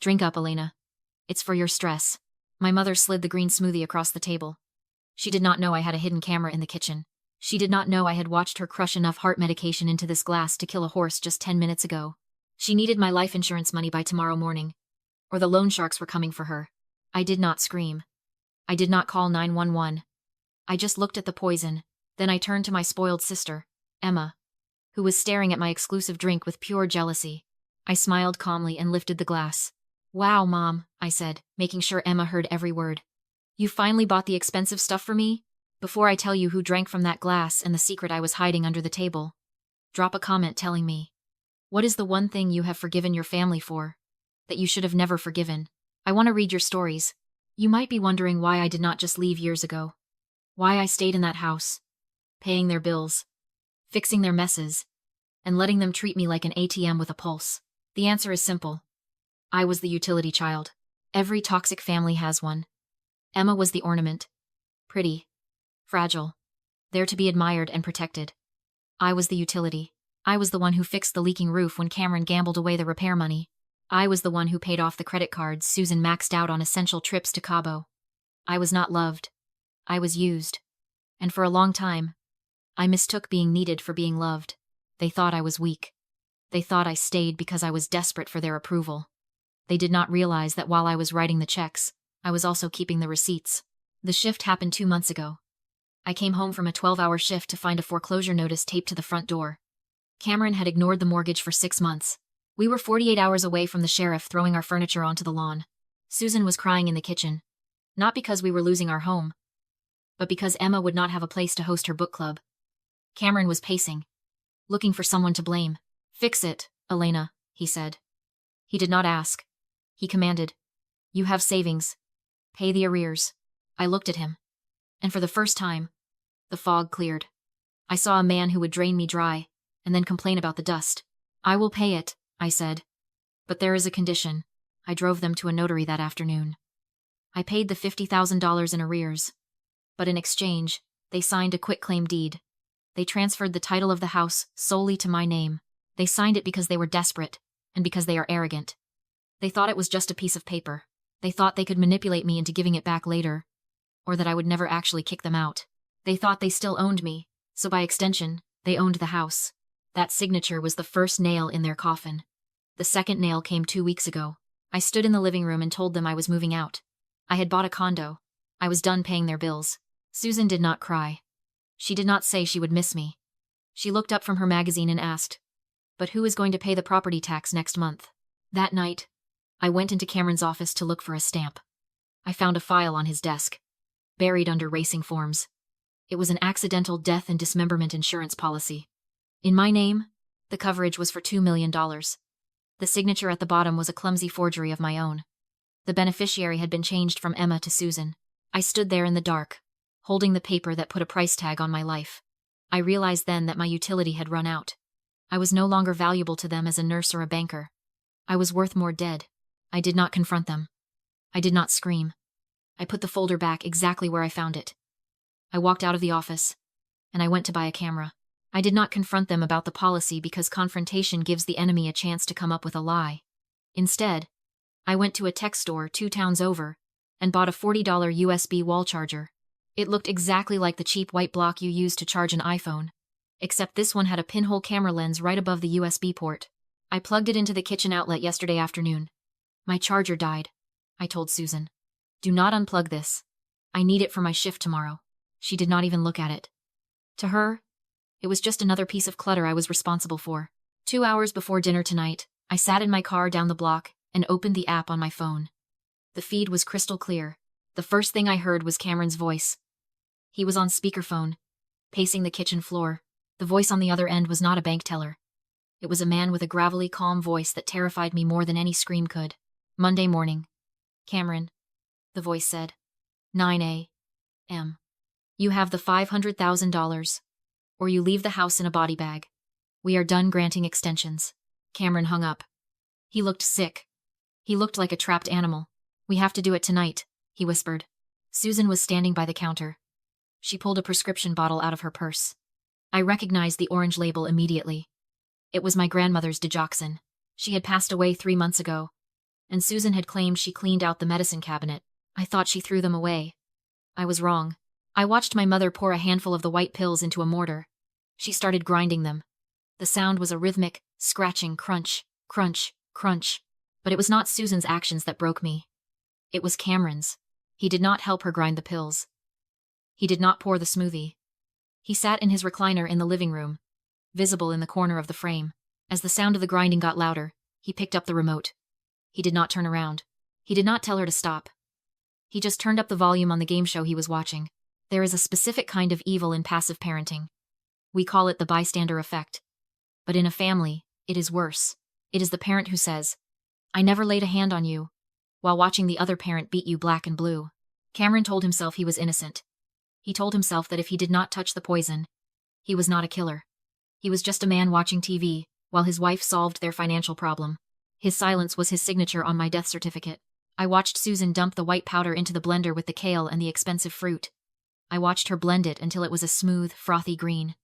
Drink up, Elena. It's for your stress. My mother slid the green smoothie across the table. She did not know I had a hidden camera in the kitchen. She did not know I had watched her crush enough heart medication into this glass to kill a horse just 10 minutes ago. She needed my life insurance money by tomorrow morning, or the loan sharks were coming for her. I did not scream. I did not call 911. I just looked at the poison, then I turned to my spoiled sister, Emma, who was staring at my exclusive drink with pure jealousy. I smiled calmly and lifted the glass. Wow, Mom, I said, making sure Emma heard every word. You finally bought the expensive stuff for me? Before I tell you who drank from that glass and the secret I was hiding under the table, drop a comment telling me, what is the one thing you have forgiven your family for, that you should have never forgiven? I want to read your stories. You might be wondering why I did not just leave years ago. Why I stayed in that house, paying their bills, fixing their messes, and letting them treat me like an ATM with a pulse. The answer is simple. I was the utility child. Every toxic family has one. Emma was the ornament. Pretty. Fragile. There to be admired and protected. I was the utility. I was the one who fixed the leaking roof when Cameron gambled away the repair money. I was the one who paid off the credit cards Susan maxed out on essential trips to Cabo. I was not loved. I was used. And for a long time, I mistook being needed for being loved. They thought I was weak. They thought I stayed because I was desperate for their approval. They did not realize that while I was writing the checks, I was also keeping the receipts. The shift happened 2 months ago. I came home from a 12-hour shift to find a foreclosure notice taped to the front door. Cameron had ignored the mortgage for 6 months. We were 48 hours away from the sheriff throwing our furniture onto the lawn. Susan was crying in the kitchen. Not because we were losing our home, but because Emma would not have a place to host her book club. Cameron was pacing, looking for someone to blame. Fix it, Elena, he said. He did not ask. He commanded. You have savings. Pay the arrears. I looked at him. And for the first time, the fog cleared. I saw a man who would drain me dry, and then complain about the dust. I will pay it, I said. But there is a condition. I drove them to a notary that afternoon. I paid the $50,000 in arrears. But in exchange, they signed a quitclaim deed. They transferred the title of the house solely to my name. They signed it because they were desperate, and because they are arrogant. They thought it was just a piece of paper. They thought they could manipulate me into giving it back later, or that I would never actually kick them out. They thought they still owned me, so by extension, they owned the house. That signature was the first nail in their coffin. The second nail came 2 weeks ago. I stood in the living room and told them I was moving out. I had bought a condo. I was done paying their bills. Susan did not cry. She did not say she would miss me. She looked up from her magazine and asked, but who is going to pay the property tax next month? That night, I went into Cameron's office to look for a stamp. I found a file on his desk, buried under racing forms. It was an accidental death and dismemberment insurance policy. In my name, the coverage was for $2 million. The signature at the bottom was a clumsy forgery of my own. The beneficiary had been changed from Emma to Susan. I stood there in the dark, holding the paper that put a price tag on my life. I realized then that my utility had run out. I was no longer valuable to them as a nurse or a banker. I was worth more dead. I did not confront them. I did not scream. I put the folder back exactly where I found it. I walked out of the office, and I went to buy a camera. I did not confront them about the policy because confrontation gives the enemy a chance to come up with a lie. Instead, I went to a tech store 2 towns over and bought a $40 USB wall charger. It looked exactly like the cheap white block you use to charge an iPhone, except this one had a pinhole camera lens right above the USB port. I plugged it into the kitchen outlet yesterday afternoon. My charger died, I told Susan. Do not unplug this. I need it for my shift tomorrow. She did not even look at it. To her, it was just another piece of clutter I was responsible for. 2 hours before dinner tonight, I sat in my car down the block and opened the app on my phone. The feed was crystal clear. The first thing I heard was Cameron's voice. He was on speakerphone, pacing the kitchen floor. The voice on the other end was not a bank teller. It was a man with a gravelly, calm voice that terrified me more than any scream could. Monday morning. Cameron, the voice said. 9 a.m. You have the $500,000, or you leave the house in a body bag. We are done granting extensions. Cameron hung up. He looked sick. He looked like a trapped animal. We have to do it tonight, he whispered. Susan was standing by the counter. She pulled a prescription bottle out of her purse. I recognized the orange label immediately. It was my grandmother's digoxin. She had passed away 3 months ago, and Susan had claimed she cleaned out the medicine cabinet. I thought she threw them away. I was wrong. I watched my mother pour a handful of the white pills into a mortar. She started grinding them. The sound was a rhythmic, scratching crunch, crunch, crunch. But it was not Susan's actions that broke me. It was Cameron's. He did not help her grind the pills. He did not pour the smoothie. He sat in his recliner in the living room, visible in the corner of the frame. As the sound of the grinding got louder, he picked up the remote. He did not turn around. He did not tell her to stop. He just turned up the volume on the game show he was watching. There is a specific kind of evil in passive parenting. We call it the bystander effect. But in a family, it is worse. It is the parent who says, "I never laid a hand on you," while watching the other parent beat you black and blue. Cameron told himself he was innocent. He told himself that if he did not touch the poison, he was not a killer. He was just a man watching TV, while his wife solved their financial problem. His silence was his signature on my death certificate. I watched Susan dump the white powder into the blender with the kale and the expensive fruit. I watched her blend it until it was a smooth, frothy green.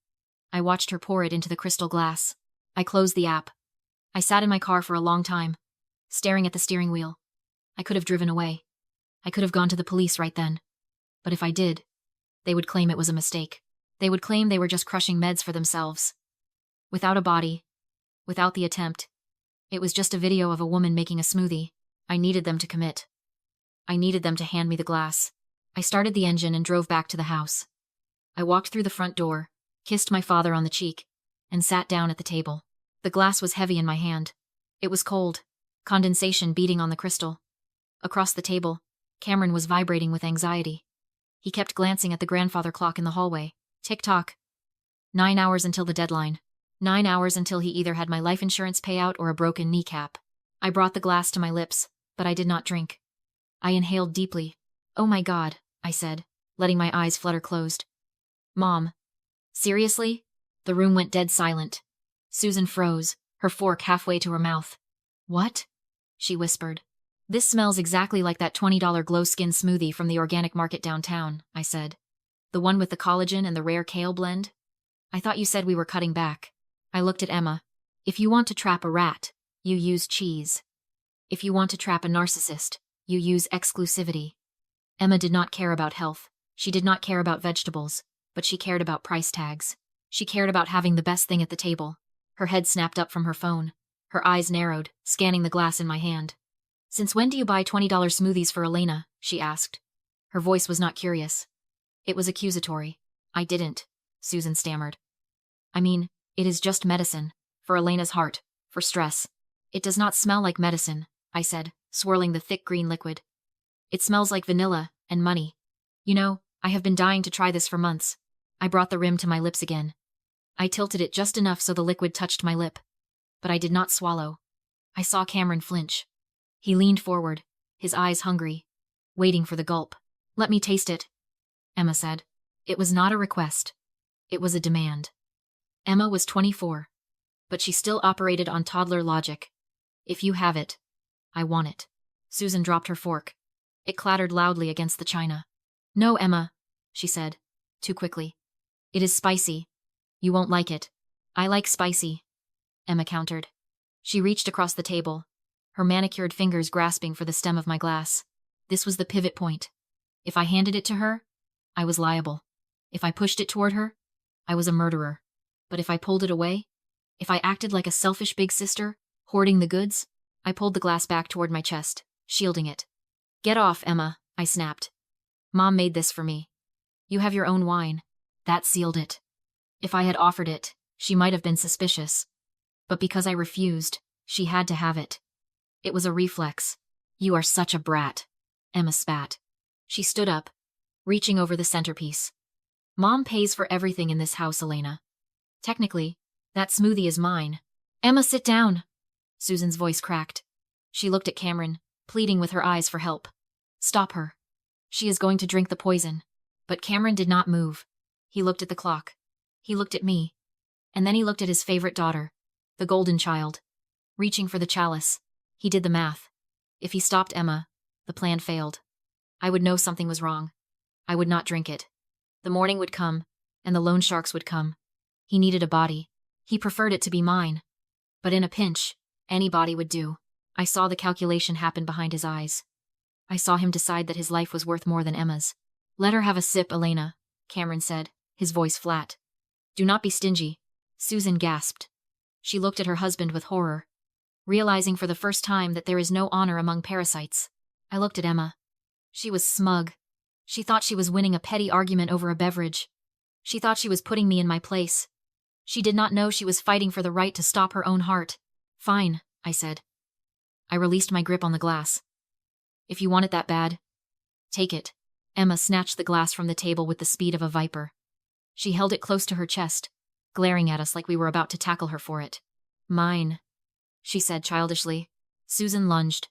I watched her pour it into the crystal glass. I closed the app. I sat in my car for a long time, staring at the steering wheel. I could have driven away. I could have gone to the police right then. But if I did, they would claim it was a mistake. They would claim they were just crushing meds for themselves. Without a body, without the attempt, it was just a video of a woman making a smoothie. I needed them to commit. I needed them to hand me the glass. I started the engine and drove back to the house. I walked through the front door, kissed my father on the cheek, and sat down at the table. The glass was heavy in my hand. It was cold, condensation beating on the crystal. Across the table, Cameron was vibrating with anxiety. He kept glancing at the grandfather clock in the hallway. Tick-tock. 9 hours until the deadline. 9 hours until he either had my life insurance payout or a broken kneecap. I brought the glass to my lips, but I did not drink. I inhaled deeply. "Oh my God," I said, letting my eyes flutter closed. "Mom. Seriously?" The room went dead silent. Susan froze, her fork halfway to her mouth. "What?" she whispered. "This smells exactly like that $20 glow skin smoothie from the organic market downtown," I said. "The one with the collagen and the rare kale blend? I thought you said we were cutting back." I looked at Emma. "If you want to trap a rat, you use cheese. If you want to trap a narcissist, you use exclusivity." Emma did not care about health. She did not care about vegetables, but she cared about price tags. She cared about having the best thing at the table. Her head snapped up from her phone. Her eyes narrowed, scanning the glass in my hand. "Since when do you buy $20 smoothies for Elena?" she asked. Her voice was not curious. It was accusatory. "I didn't," Susan stammered. "I mean, it is just medicine. For Elena's heart. For stress." "It does not smell like medicine," I said, swirling the thick green liquid. "It smells like vanilla and money. You know, I have been dying to try this for months." I brought the rim to my lips again. I tilted it just enough so the liquid touched my lip. But I did not swallow. I saw Cameron flinch. He leaned forward, his eyes hungry, waiting for the gulp. "Let me taste it," Emma said. It was not a request. It was a demand. Emma was 24, but she still operated on toddler logic. "If you have it, I want it." Susan dropped her fork. It clattered loudly against the china. "No, Emma," she said, too quickly. "It is spicy. You won't like it." "I like spicy," Emma countered. She reached across the table, her manicured fingers grasping for the stem of my glass. This was the pivot point. If I handed it to her, I was liable. If I pushed it toward her, I was a murderer. But if I pulled it away, if I acted like a selfish big sister, hoarding the goods, I pulled the glass back toward my chest, shielding it. "Get off, Emma," I snapped. "Mom made this for me. You have your own wine." That sealed it. If I had offered it, she might have been suspicious. But because I refused, she had to have it. It was a reflex. "You are such a brat," Emma spat. She stood up, reaching over the centerpiece. "Mom pays for everything in this house, Elena. Technically, that smoothie is mine." "Emma, sit down," Susan's voice cracked. She looked at Cameron, pleading with her eyes for help. "Stop her. She is going to drink the poison." But Cameron did not move. He looked at the clock. He looked at me. And then he looked at his favorite daughter, the golden child, reaching for the chalice. He did the math. If he stopped Emma, the plan failed. I would know something was wrong. I would not drink it. The morning would come, and the loan sharks would come. He needed a body. He preferred it to be mine. But in a pinch, any body would do. I saw the calculation happen behind his eyes. I saw him decide that his life was worth more than Emma's. Let her have a sip, Elena, Cameron said, his voice flat. Do not be stingy. Susan gasped. She looked at her husband with horror, realizing for the first time that there is no honor among parasites. I looked at Emma. She was smug. She thought she was winning a petty argument over a beverage. She thought she was putting me in my place. She did not know she was fighting for the right to stop her own heart. Fine, I said. I released my grip on the glass. If you want it that bad, take it. Emma snatched the glass from the table with the speed of a viper. She held it close to her chest, glaring at us like we were about to tackle her for it. Mine, she said childishly. Susan lunged.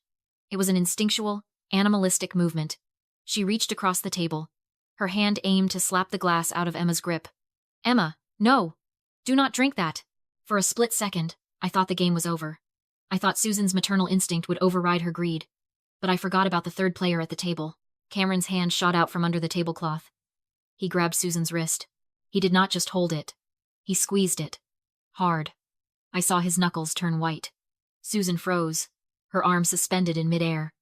It was an instinctual, animalistic movement. She reached across the table, her hand aimed to slap the glass out of Emma's grip. Emma, no! Do not drink that! For a split second, I thought the game was over. I thought Susan's maternal instinct would override her greed. But I forgot about the third player at the table. Cameron's hand shot out from under the tablecloth. He grabbed Susan's wrist. He did not just hold it. He squeezed it. Hard. I saw his knuckles turn white. Susan froze, her arms suspended in midair,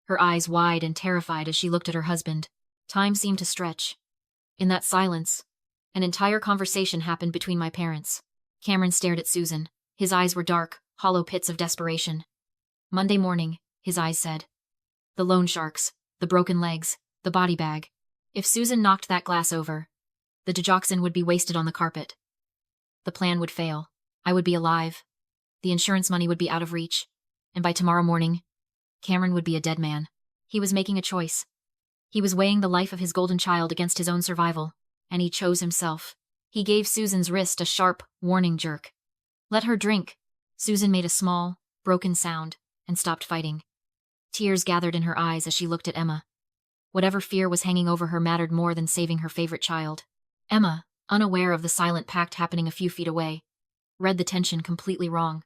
her eyes wide and terrified as she looked at her husband. Time seemed to stretch. In that silence, an entire conversation happened between my parents. Cameron stared at Susan. His eyes were dark, hollow pits of desperation. Monday morning, his eyes said. The loan sharks, the broken legs, the body bag. If Susan knocked that glass over, the digoxin would be wasted on the carpet. The plan would fail. I would be alive. The insurance money would be out of reach. And by tomorrow morning, Cameron would be a dead man. He was making a choice. He was weighing the life of his golden child against his own survival, and he chose himself. He gave Susan's wrist a sharp, warning jerk. Let her drink. Susan made a small, broken sound and stopped fighting. Tears gathered in her eyes as she looked at Emma. Whatever fear was hanging over her mattered more than saving her favorite child. Emma, unaware of the silent pact happening a few feet away, read the tension completely wrong.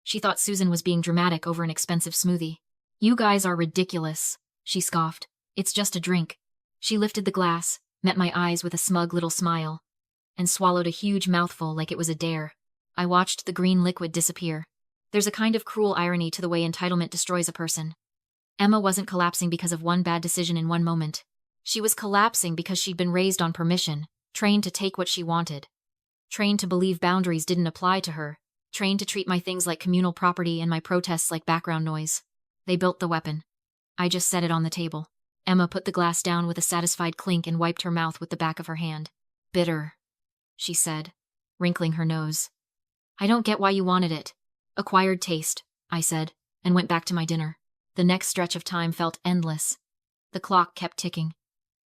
She thought Susan was being dramatic over an expensive smoothie. You guys are ridiculous, she scoffed. It's just a drink. She lifted the glass, met my eyes with a smug little smile, and swallowed a huge mouthful like it was a dare. I watched the green liquid disappear. There's a kind of cruel irony to the way entitlement destroys a person. Emma wasn't collapsing because of one bad decision in one moment. She was collapsing because she'd been raised on permission, trained to take what she wanted, trained to believe boundaries didn't apply to her, trained to treat my things like communal property and my protests like background noise. They built the weapon. I just set it on the table. Emma put the glass down with a satisfied clink and wiped her mouth with the back of her hand. Bitter, she said, wrinkling her nose. I don't get why you wanted it. Acquired taste, I said, and went back to my dinner. The next stretch of time felt endless. The clock kept ticking.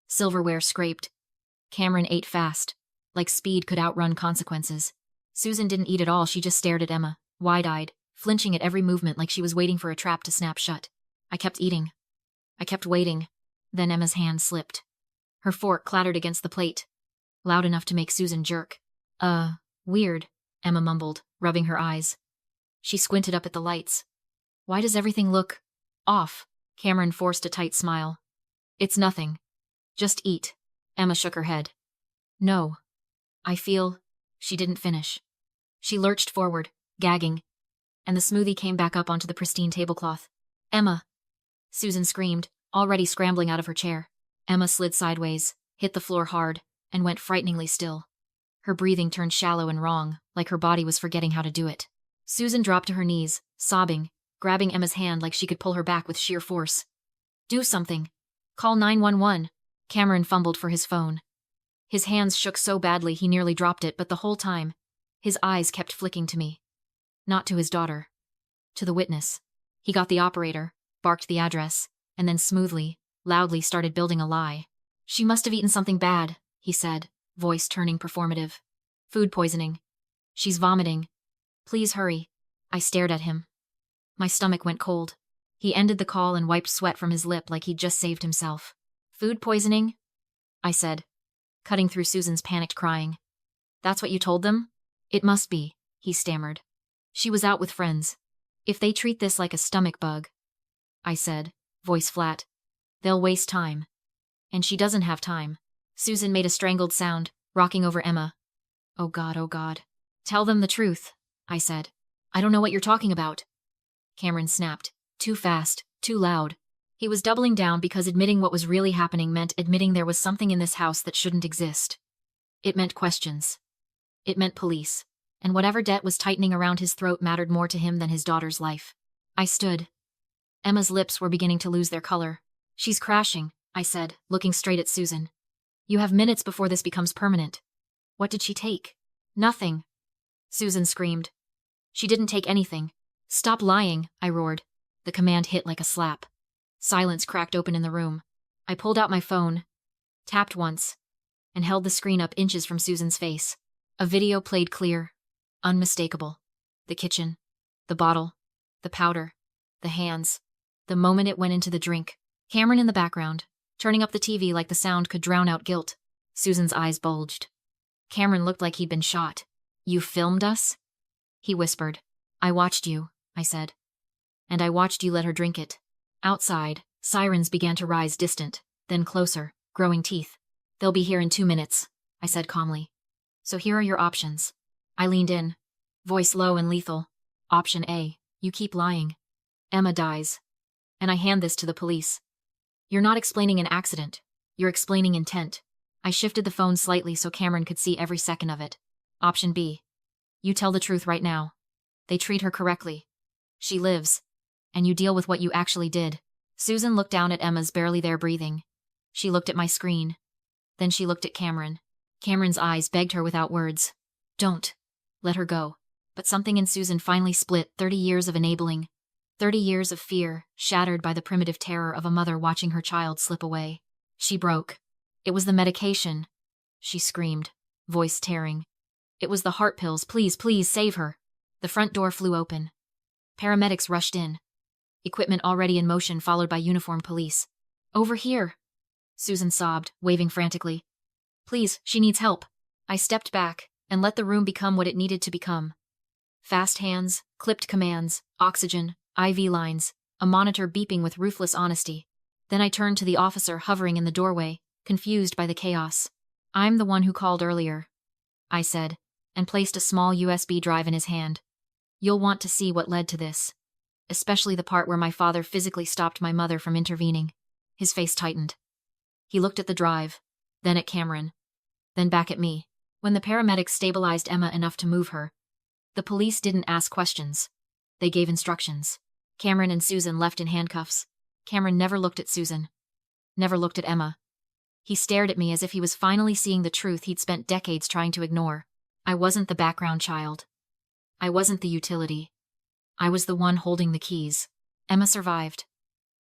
Silverware scraped. Cameron ate fast, like speed could outrun consequences. Susan didn't eat at all, she just stared at Emma, wide-eyed, flinching at every movement like she was waiting for a trap to snap shut. I kept eating. I kept waiting. Then Emma's hand slipped. Her fork clattered against the plate, loud enough to make Susan jerk. Weird, Emma mumbled, rubbing her eyes. She squinted up at the lights. Why does everything look off? Cameron forced a tight smile. It's nothing. Just eat. Emma shook her head. No. I feel... She didn't finish. She lurched forward, gagging, and the smoothie came back up onto the pristine tablecloth. Emma! Susan screamed, already scrambling out of her chair. Emma slid sideways, hit the floor hard, and went frighteningly still. Her breathing turned shallow and wrong, like her body was forgetting how to do it. Susan dropped to her knees, sobbing, grabbing Emma's hand like she could pull her back with sheer force. Do something. Call 911. Cameron fumbled for his phone. His hands shook so badly he nearly dropped it, but the whole time, his eyes kept flicking to me. Not to his daughter. To the witness. He got the operator, barked the address, and then smoothly, loudly started building a lie. She must have eaten something bad, he said, voice turning performative. Food poisoning. She's vomiting. Please hurry. I stared at him. My stomach went cold. He ended the call and wiped sweat from his lip like he'd just saved himself. Food poisoning? I said, cutting through Susan's panicked crying. That's what you told them? It must be, he stammered. She was out with friends. If they treat this like a stomach bug, I said, voice flat, they'll waste time. And she doesn't have time. Susan made a strangled sound, rocking over Emma. Oh God, oh God. Tell them the truth, I said. I don't know what you're talking about. Cameron snapped. Too fast, too loud. He was doubling down because admitting what was really happening meant admitting there was something in this house that shouldn't exist. It meant questions. It meant police. And whatever debt was tightening around his throat mattered more to him than his daughter's life. I stood. Emma's lips were beginning to lose their color. She's crashing, I said, looking straight at Susan. You have minutes before this becomes permanent. What did she take? Nothing. Susan screamed. She didn't take anything. Stop lying, I roared. The command hit like a slap. Silence cracked open in the room. I pulled out my phone, tapped once, and held the screen up inches from Susan's face. A video played clear, unmistakable. The kitchen, the bottle, the powder, the hands. The moment it went into the drink. Cameron in the background, turning up the TV like the sound could drown out guilt. Susan's eyes bulged. Cameron looked like he'd been shot. You filmed us? He whispered. I watched you, I said. And I watched you let her drink it. Outside, sirens began to rise distant, then closer, growing teeth. They'll be here in 2 minutes, I said calmly. So here are your options. I leaned in, voice low and lethal. Option A, you keep lying. Emma dies. And I hand this to the police. You're not explaining an accident. You're explaining intent. I shifted the phone slightly so Cameron could see every second of it. Option B. You tell the truth right now. They treat her correctly. She lives. And you deal with what you actually did. Susan looked down at Emma's barely there breathing. She looked at my screen. Then she looked at Cameron. Cameron's eyes begged her without words. Don't. Let her go. But something in Susan finally split. 30 years of enabling. 30 years of fear, shattered by the primitive terror of a mother watching her child slip away. She broke. It was the medication. She screamed, voice tearing. It was the heart pills. Please, please, save her. The front door flew open. Paramedics rushed in. Equipment already in motion, followed by uniformed police. Over here. Susan sobbed, waving frantically. Please, she needs help. I stepped back and let the room become what it needed to become. Fast hands, clipped commands, oxygen, IV lines, a monitor beeping with ruthless honesty. Then I turned to the officer hovering in the doorway, confused by the chaos. I'm the one who called earlier, I said, and placed a small USB drive in his hand. You'll want to see what led to this. Especially the part where my father physically stopped my mother from intervening. His face tightened. He looked at the drive, then at Cameron, then back at me. When the paramedics stabilized Emma enough to move her, the police didn't ask questions. They gave instructions. Cameron and Susan left in handcuffs. Cameron never looked at Susan. Never looked at Emma. He stared at me as if he was finally seeing the truth he'd spent decades trying to ignore. I wasn't the background child. I wasn't the utility. I was the one holding the keys. Emma survived.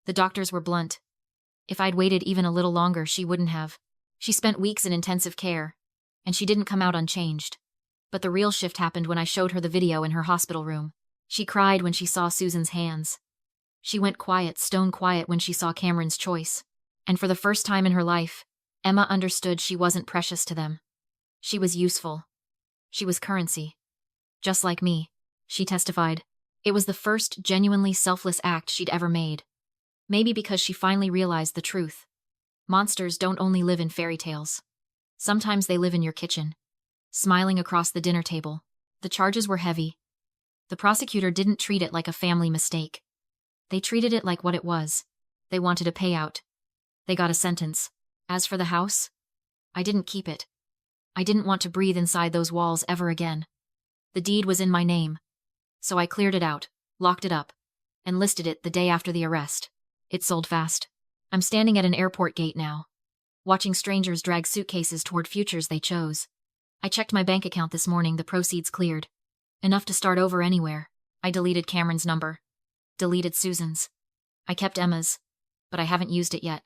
The doctors were blunt. If I'd waited even a little longer, she wouldn't have. She spent weeks in intensive care, and she didn't come out unchanged. But the real shift happened when I showed her the video in her hospital room. She cried when she saw Susan's hands. She went quiet, stone quiet when she saw Cameron's choice. And for the first time in her life, Emma understood she wasn't precious to them. She was useful. She was currency. Just like me, she testified. It was the first genuinely selfless act she'd ever made. Maybe because she finally realized the truth. Monsters don't only live in fairy tales. Sometimes they live in your kitchen. Smiling across the dinner table. The charges were heavy. The prosecutor didn't treat it like a family mistake. They treated it like what it was. They wanted a payout. They got a sentence. As for the house, I didn't keep it. I didn't want to breathe inside those walls ever again. The deed was in my name. So I cleared it out, locked it up, and listed it the day after the arrest. It sold fast. I'm standing at an airport gate now, watching strangers drag suitcases toward futures they chose. I checked my bank account this morning, the proceeds cleared. Enough to start over anywhere. I deleted Cameron's number. Deleted Susan's. I kept Emma's, but I haven't used it yet.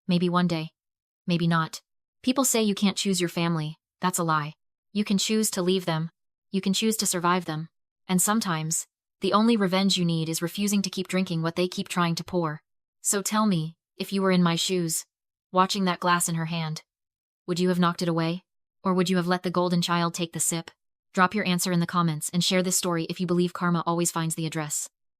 Maybe one day. Maybe not. People say you can't choose your family. That's a lie. You can choose to leave them. You can choose to survive them. And sometimes, the only revenge you need is refusing to keep drinking what they keep trying to pour. So tell me, if you were in my shoes, watching that glass in her hand, would you have knocked it away? Or would you have let the golden child take the sip? Drop your answer in the comments and share this story if you believe karma always finds the address.